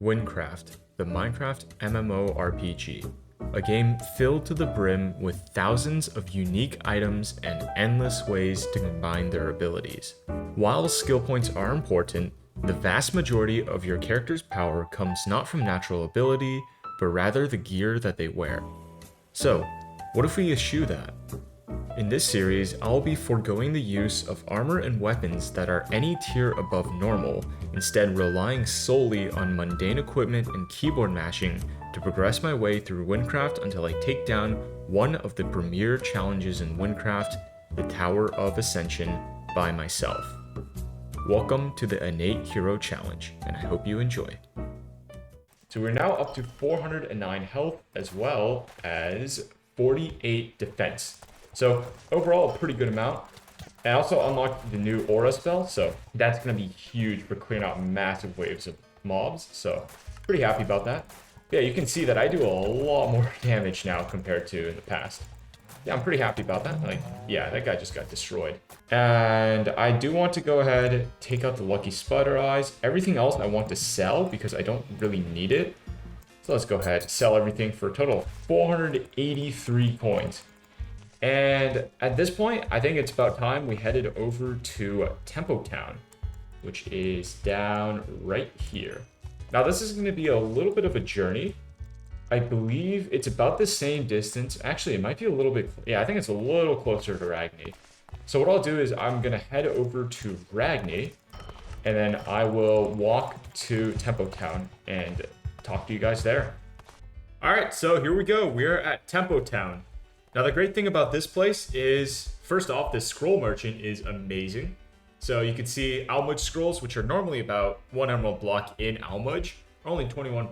Wynncraft, the Minecraft MMORPG, a game filled to the brim with thousands of unique items and endless ways to combine their abilities. While skill points are important, the vast majority of your character's power comes not from natural ability, but rather the gear that they wear. So, what if we eschew that? In this series, I'll be foregoing the use of armor and weapons that are any tier above normal, instead relying solely on mundane equipment and keyboard mashing to progress my way through Wynncraft until I take down one of the premier challenges in Wynncraft, the Tower of Ascension, by myself. Welcome to the Innate Hero Challenge, and I hope you enjoy. So we're now up to 409 health as well as 48 defense. So overall, a pretty good amount. And I also unlocked the new aura spell, so that's going to be huge for clearing out massive waves of mobs. So pretty happy about that. Yeah, you can see that I do a lot more damage now compared to in the past. Yeah, I'm pretty happy about that. Like, yeah, that guy just got destroyed. And I do want to go ahead, take out the lucky spider eyes. Everything else I want to sell because I don't really need it. So let's go ahead, sell everything for a total of 483 coins. And at this point, I think it's about time we headed over to Tempo Town, which is down right here. Now, this is going to be a little bit of a journey. I believe it's about the same distance. Actually, it might be a little bit. Yeah, I think it's a little closer to Ragni. So what I'll do is I'm going to head over to Ragni, and then I will walk to Tempo Town and talk to you guys there. All right, so here we go. We're at Tempo Town. Now, the great thing about this place is, first off, this scroll merchant is amazing. So you can see Almudge scrolls, which are normally about 1 emerald block in Almudge, only 21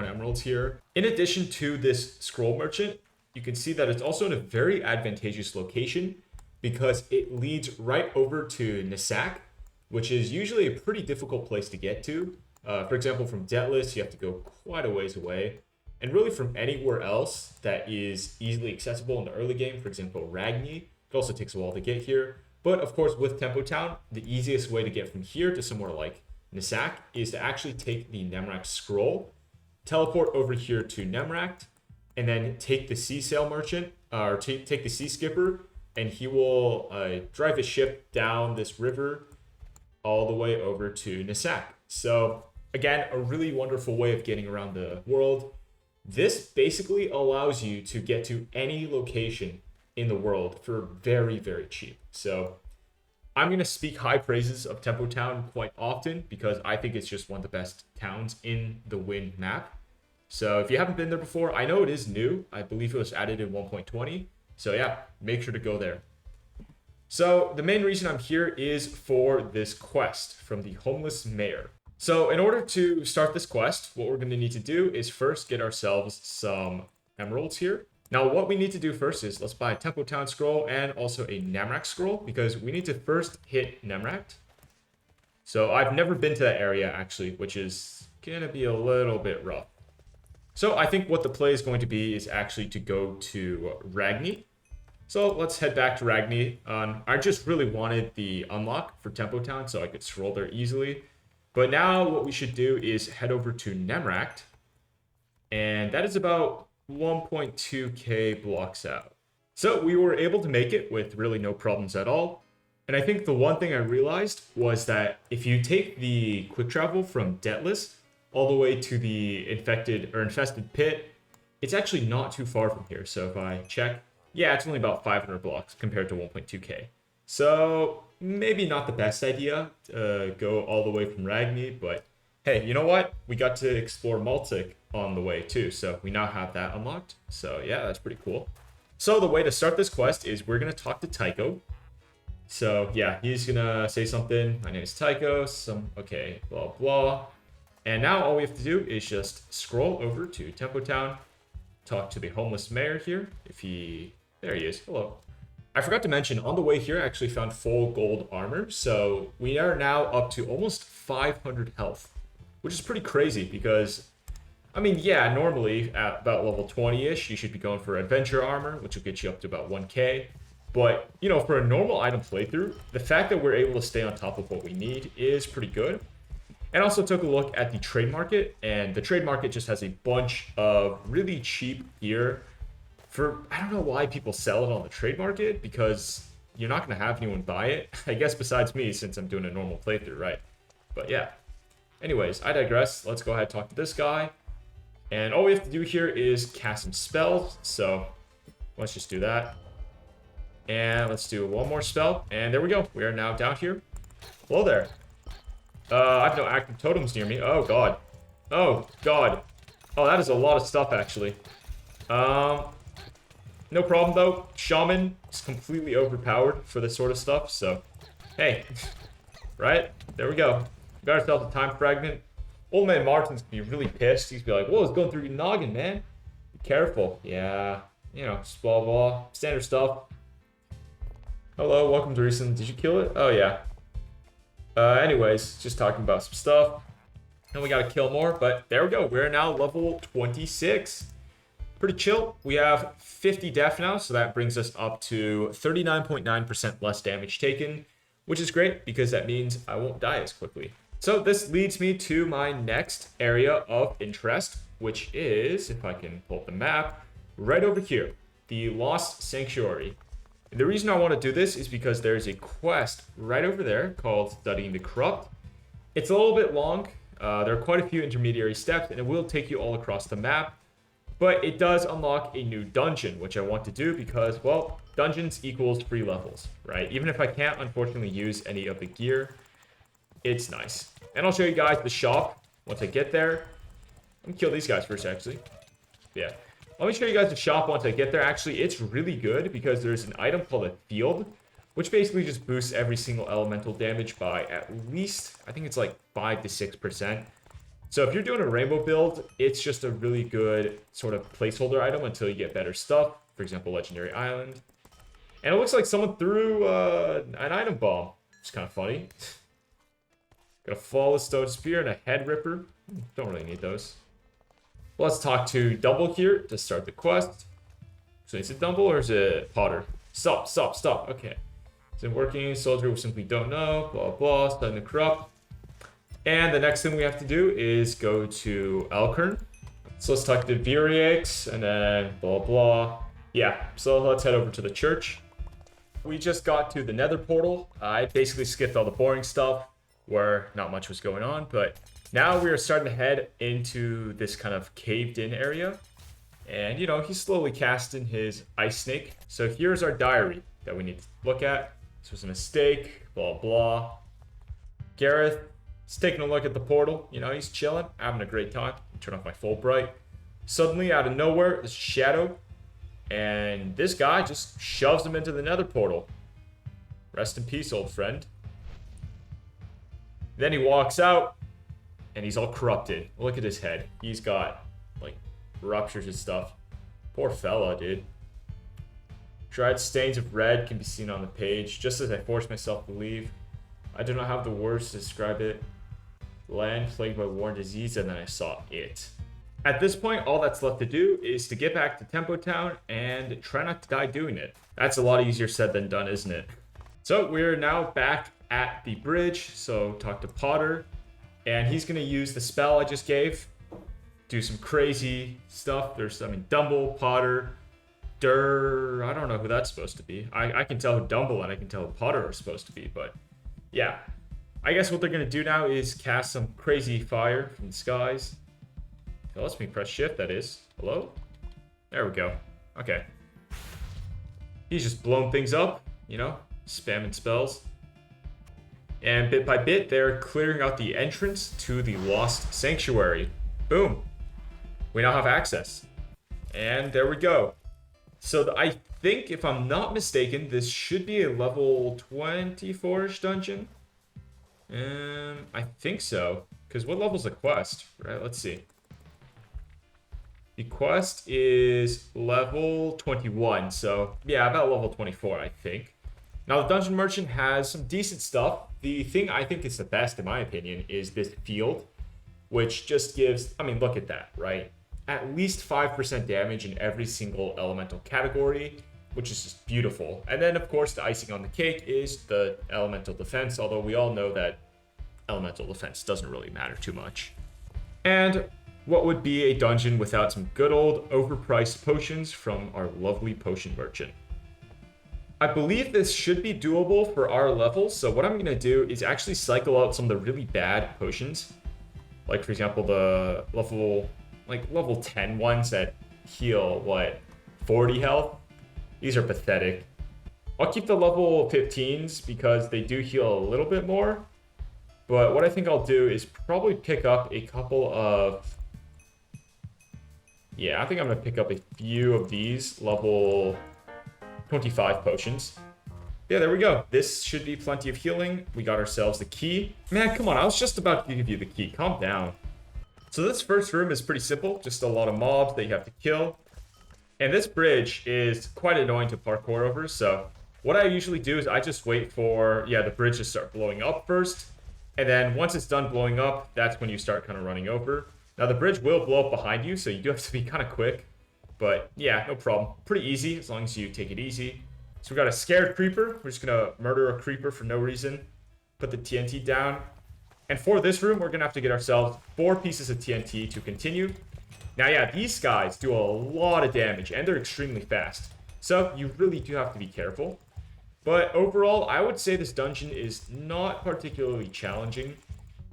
emeralds here. In addition to this scroll merchant, you can see that it's also in a very advantageous location because it leads right over to Nasak, which is usually a pretty difficult place to get to. For example, from Deathless, you have to go quite a ways away. And really from anywhere else that is easily accessible in the early game, for example, Ragni, it also takes a while to get here. But of course, with Tempo Town, the easiest way to get from here to somewhere like Nasak is to actually take the Nemract scroll, teleport over here to Nemract, and then take the sea sail merchant, or take the sea skipper, and he will drive his ship down this river all the way over to Nasak. So again, a really wonderful way of getting around the world. This basically allows you to get to any location in the world for very, very cheap. So I'm going to speak high praises of Tempo Town quite often because I think it's just one of the best towns in the Wynn map. So if you haven't been there before, I know it is new. I believe it was added in 1.20. So yeah, make sure to go there. So the main reason I'm here is for this quest from the Homeless Mayor. So in order to start this quest, what we're going to need to do is first get ourselves some emeralds here. Now, what we need to do first is let's buy a Tempo Town scroll and also a Nemract scroll because we need to first hit Nemract. So I've never been to that area actually, which is going to be a little bit rough. So I think what the play is going to be is actually to go to Ragni. So let's head back to Ragni. I just really wanted the unlock for Tempo Town so I could scroll there easily. But now what we should do is head over to Nemract, and that is about 1.2k blocks out. So we were able to make it with really no problems at all. And I think the one thing I realized was that if you take the quick travel from Deathless all the way to the infested pit, it's actually not too far from here. So if I check, yeah, it's only about 500 blocks compared to 1.2k. So maybe not the best idea to go all the way from Ragni, but hey, you know what? We got to explore Maltic on the way too, so we now have that unlocked. So yeah, that's pretty cool. So the way to start this quest is we're going to talk to Tycho. So yeah, he's going to say something. My name is Tycho, okay, blah, blah. And now all we have to do is just scroll over to Tempo Town, talk to the Homeless Mayor here. There he is, hello. I forgot to mention, on the way here, I actually found full gold armor. So we are now up to almost 500 health, which is pretty crazy because, I mean, yeah, normally at about level 20-ish, you should be going for adventure armor, which will get you up to about 1k. But, you know, for a normal item playthrough, the fact that we're able to stay on top of what we need is pretty good. And also took a look at the trade market, and the trade market just has a bunch of really cheap gear for, I don't know why people sell it on the trade market, because you're not going to have anyone buy it, I guess, besides me, since I'm doing a normal playthrough, right? But yeah. Anyways, I digress. Let's go ahead and talk to this guy. And all we have to do here is cast some spells. So let's just do that. And let's do one more spell. And there we go. We are now down here. Hello there. I have no active totems near me. Oh, God. Oh, God. Oh, that is a lot of stuff, actually. No problem, though. Shaman is completely overpowered for this sort of stuff. So, hey. Right? There we go. We got ourselves a time fragment. Old man Martin's gonna be really pissed. He's gonna be like, whoa, it's going through your noggin, man. Be careful. Yeah. You know, just blah, blah. Standard stuff. Hello, welcome to Recent. Did you kill it? Oh, yeah. Anyways, just talking about some stuff. And we gotta kill more, but there we go. We're now level 26. Pretty chill. We have 50 def now, so that brings us up to 39.9% less damage taken, which is great because that means I won't die as quickly. So this leads me to my next area of interest, which is, if I can pull up the map, right over here, the Lost Sanctuary. And the reason I want to do this is because there's a quest right over there called Studying the Corrupt. It's a little bit long. There are quite a few intermediary steps, and it will take you all across the map. But it does unlock a new dungeon, which I want to do because, well, dungeons equals free levels, right? Even if I can't, unfortunately, use any of the gear, it's nice. And I'll show you guys the shop once I get there. Let me kill these guys first, actually. Yeah. Let me show you guys the shop once I get there. Actually, it's really good because there's an item called a field, which basically just boosts every single elemental damage by at least, I think it's like 5 to 6%. So if you're doing a rainbow build, it's just a really good sort of placeholder item until you get better stuff. For example, Legendary Island. And it looks like someone threw an item bomb. It's kind of funny. Got a Flawless Stone Spear and a Head Ripper. Don't really need those. Let's talk to Dumble here to start the quest. So is it Dumble or is it Potter? Stop, stop, stop. Okay. Is it working? Soldier we simply don't know. Blah, blah. Studying the Corrupt. And the next thing we have to do is go to Elkern. So let's talk to Viriax and then blah, blah. Yeah, so let's head over to the church. We just got to the Nether portal. I basically skipped all the boring stuff where not much was going on, but now we are starting to head into this kind of caved in area. And, you know, he's slowly casting his Ice Snake. So here's our diary that we need to look at. This was a mistake, blah, blah. Gareth is taking a look at the portal. You know, he's chilling, having a great time. Turn off my full bright. Suddenly, out of nowhere, this shadow. And this guy just shoves him into the Nether portal. Rest in peace, old friend. Then he walks out, and he's all corrupted. Look at his head. He's got, like, ruptures and stuff. Poor fella, dude. Dried stains of red can be seen on the page, just as I force myself to leave. I do not have the words to describe it. Land plagued by war and disease, and then I saw it. At this point, all that's left to do is to get back to Tempo Town and try not to die doing it. That's a lot easier said than done, isn't it? So we're now back at the bridge, so talk to Potter, and he's going to use the spell I just gave, do some crazy stuff. There's, I mean, Dumble, Potter, Durr, I don't know who that's supposed to be. I can tell who Dumble and I can tell who Potter are supposed to be, but yeah. I guess what they're going to do now is cast some crazy fire from the skies. It lets me press shift, that is. Hello? There we go. Okay. He's just blowing things up, you know, spamming spells. And bit by bit, they're clearing out the entrance to the Lost Sanctuary. Boom. We now have access. And there we go. So I think, if I'm not mistaken, this should be a level 24-ish dungeon. I think so. Because what level's the quest? Right, let's see. The quest is level 21. So, yeah, about level 24, I think. Now, the Dungeon Merchant has some decent stuff. The thing I think is the best, in my opinion, is this field, which just gives, I mean, look at that, right? At least 5% damage in every single elemental category, which is just beautiful. And then, of course, the icing on the cake is the elemental defense, although we all know that elemental defense doesn't really matter too much. And what would be a dungeon without some good old overpriced potions from our lovely potion merchant? I believe this should be doable for our level, so what I'm going to do is actually cycle out some of the really bad potions. Like, for example, the level 10 ones that heal, 40 health? These are pathetic. I'll keep the level 15s because they do heal a little bit more. But what I think I'll do is probably pick up a couple of... Yeah, I think I'm going to pick up a few of these level 25 potions. Yeah, there we go. This should be plenty of healing. We got ourselves the key. Man, come on. I was just about to give you the key. Calm down. So this first room is pretty simple. Just a lot of mobs that you have to kill. And this bridge is quite annoying to parkour over. So what I usually do is I just wait for, the bridge to start blowing up first. And then once it's done blowing up, that's when you start kind of running over. Now the bridge will blow up behind you, so you do have to be kind of quick. But yeah, no problem. Pretty easy as long as you take it easy. So we got a scared creeper. We're just going to murder a creeper for no reason. Put the TNT down. And for this room, we're going to have to get ourselves 4 pieces of TNT to continue. Now, yeah, these guys do a lot of damage, and they're extremely fast. So you really do have to be careful. But overall, I would say this dungeon is not particularly challenging.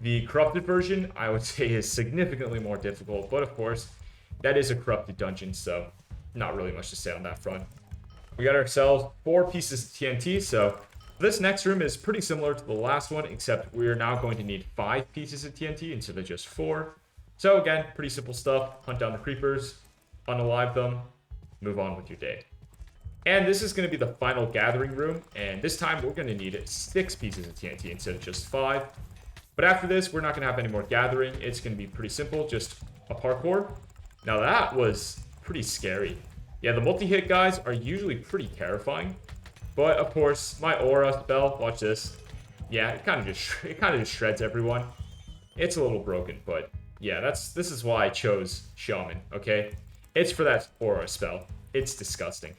The corrupted version, I would say, is significantly more difficult. But of course, that is a corrupted dungeon, so not really much to say on that front. We got ourselves 4 pieces of TNT, so this next room is pretty similar to the last one, except we are now going to need 5 pieces of TNT instead of just 4. So again, pretty simple stuff. Hunt down the creepers, unalive them, move on with your day. And this is going to be the final gathering room, and this time we're going to need 6 pieces of TNT instead of just 5. But after this, we're not going to have any more gathering. It's going to be pretty simple, just a parkour. Now that was pretty scary. Yeah, the multi-hit guys are usually pretty terrifying. But of course, my aura spell, watch this. Yeah, it kind of just shreds everyone. It's a little broken, but yeah, this is why I chose Shaman, okay? It's for that aura spell. It's disgusting.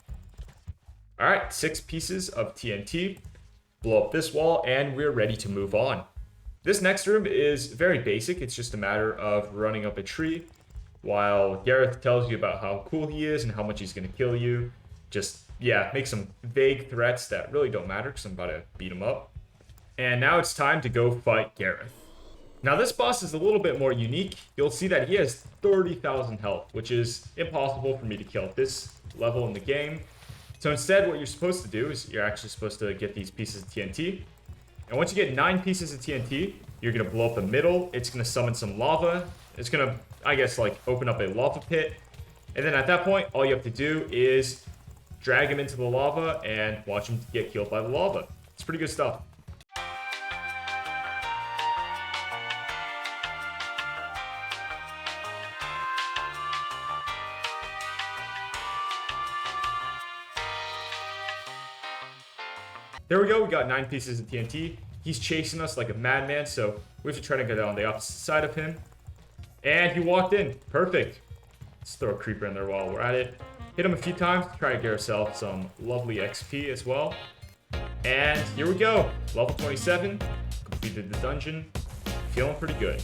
All right, 6 pieces of TNT. Blow up this wall, and we're ready to move on. This next room is very basic. It's just a matter of running up a tree while Gareth tells you about how cool he is and how much he's going to kill you. Just, make some vague threats that really don't matter because I'm about to beat him up. And now it's time to go fight Gareth. Now this boss is a little bit more unique. You'll see that he has 30,000 health, which is impossible for me to kill at this level in the game. So instead, what you're supposed to do is you're actually supposed to get these pieces of TNT. And once you get 9 pieces of TNT, you're going to blow up the middle. It's going to summon some lava. It's going to, open up a lava pit. And then at that point, all you have to do is drag him into the lava and watch him get killed by the lava. It's pretty good stuff. There we go, we got 9 pieces of TNT. He's chasing us like a madman, so we have to try to get on the opposite side of him. And he walked in. Perfect. Let's throw a creeper in there while we're at it. Hit him a few times to try to get ourselves some lovely XP as well. And here we go. Level 27. Completed the dungeon. Feeling pretty good.